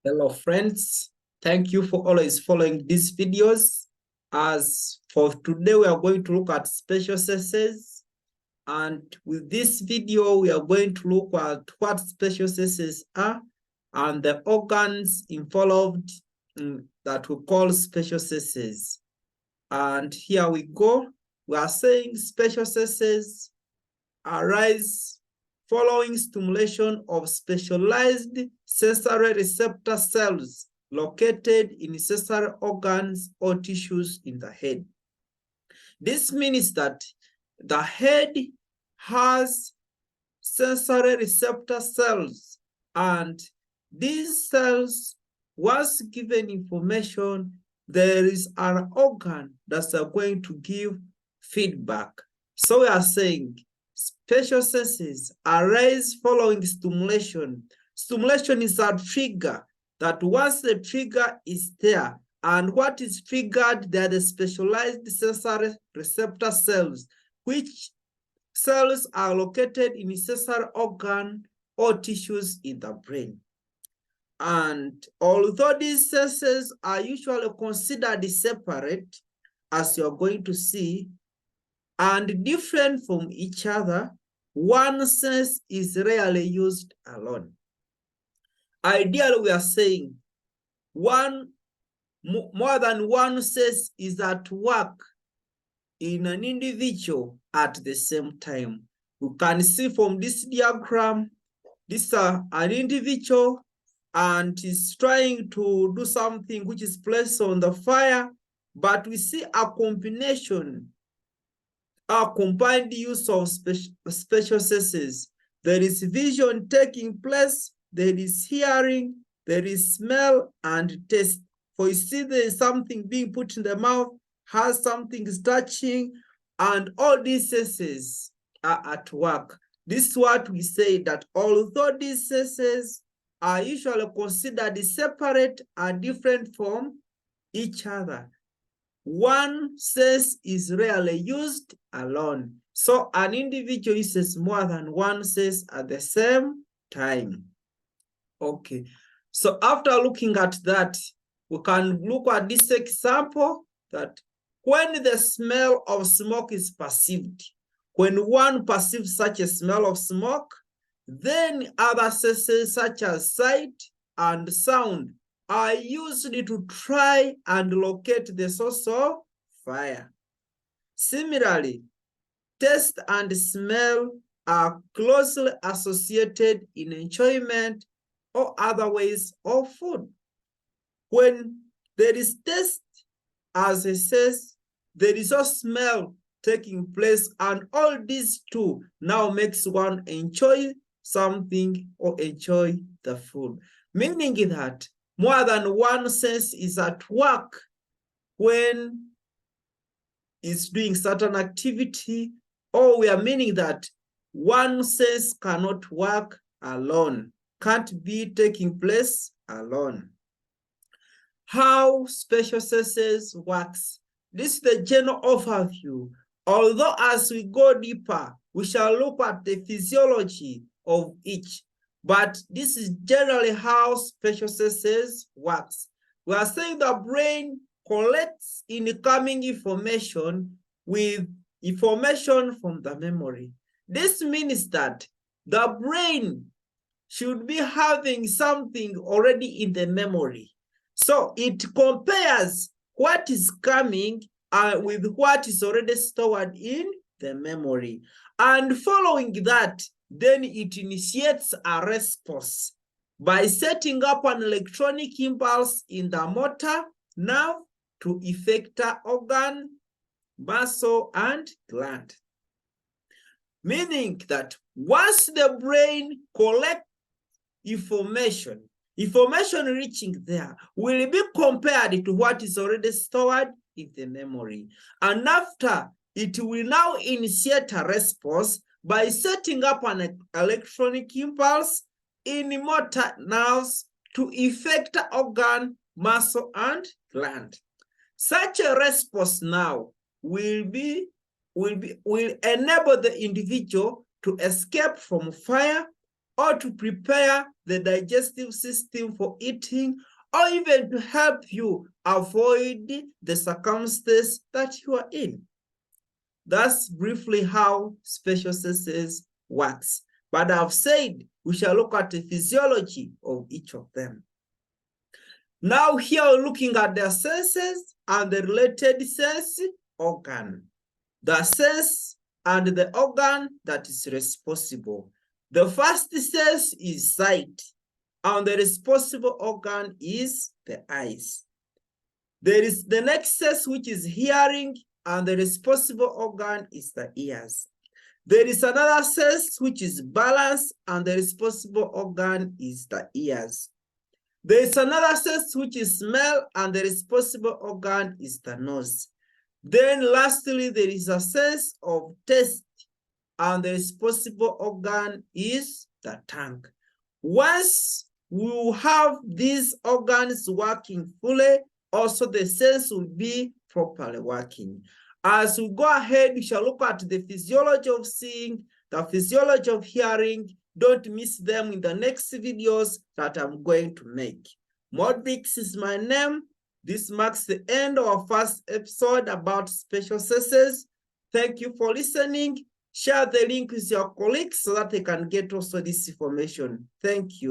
Hello, friends. Thank you for always following these videos. As for today, we are going to look at special cases. And with this video, we are going to look at what special cases are and the organs involved that we call special cases. And here we go. We are saying special cases arise following stimulation of specialized sensory receptor cells located in sensory organs or tissues in the head. This means that the head has sensory receptor cells, and these cells, once given information, there is an organ that's going to give feedback. So we are saying special senses arise following stimulation. Stimulation is a trigger that once the trigger is there, and what is triggered, they are the specialized sensory receptor cells, which cells are located in sensory organ or tissues in the brain. And although these senses are usually considered separate, as you're going to see, and different from each other, one sense is rarely used alone. Ideally, we are saying more than one sense is at work in an individual at the same time. You can see from this diagram, this is an individual and is trying to do something which is placed on the fire, but we see a combination, a combined use of special senses. There is vision taking place, there is hearing, there is smell and taste. For you see there is something being put in the mouth, has something touching, and all these senses are at work. This is what we say, that although these senses are usually considered separate and different from each other, one sense is rarely used alone. So an individual uses more than one sense at the same time. Okay, so after looking at that, we can look at this example that when the smell of smoke is perceived, when one perceives such a smell of smoke, then other senses such as sight and sound are used to try and locate the source of fire. Similarly, taste and smell are closely associated in enjoyment or other ways of food. When there is taste, as it says, there is a smell taking place, and all these two now makes one enjoy something or enjoy the food. Meaning that more than one sense is at work when it's doing certain activity, or we are meaning that one sense cannot work alone, can't be taking place alone. How special senses works. This is the general overview. Although as we go deeper, we shall look at the physiology of each. But this is generally how special senses works. We are saying the brain collects incoming information with information from the memory. This means that the brain should be having something already in the memory. So it compares what is coming with what is already stored in the memory. And following that, then it initiates a response by setting up an electronic impulse in the motor nerve to effector organ, muscle, and gland. Meaning that once the brain collects information reaching there will be compared to what is already stored in the memory. And after, it will now initiate a response by setting up an electronic impulse in motor nerves to effect organ, muscle, and gland. Such a response now will enable the individual to escape from fire or to prepare the digestive system for eating, or even to help you avoid the circumstances that you are in. That's briefly how special senses works. But I've said we shall look at the physiology of each of them. Now here we're looking at their senses and the related sense organ. The sense and the organ that is responsible. The first sense is sight, and the responsible organ is the eyes. There is the next sense, which is hearing, and the responsible organ is the ears. There is another sense, which is balance, and the responsible organ is the ears. There is another sense, which is smell, and the responsible organ is the nose. Then lastly, there is a sense of taste, and the responsible organ is the tongue. Once we have these organs working fully, also the sense will be properly working. As we go ahead, we shall look at the physiology of seeing, the physiology of hearing. Don't miss them in the next videos that I'm going to make. Modrik's is my name. This marks the end of our first episode about special senses. Thank you for listening. Share the link with your colleagues so that they can get also this information. Thank you.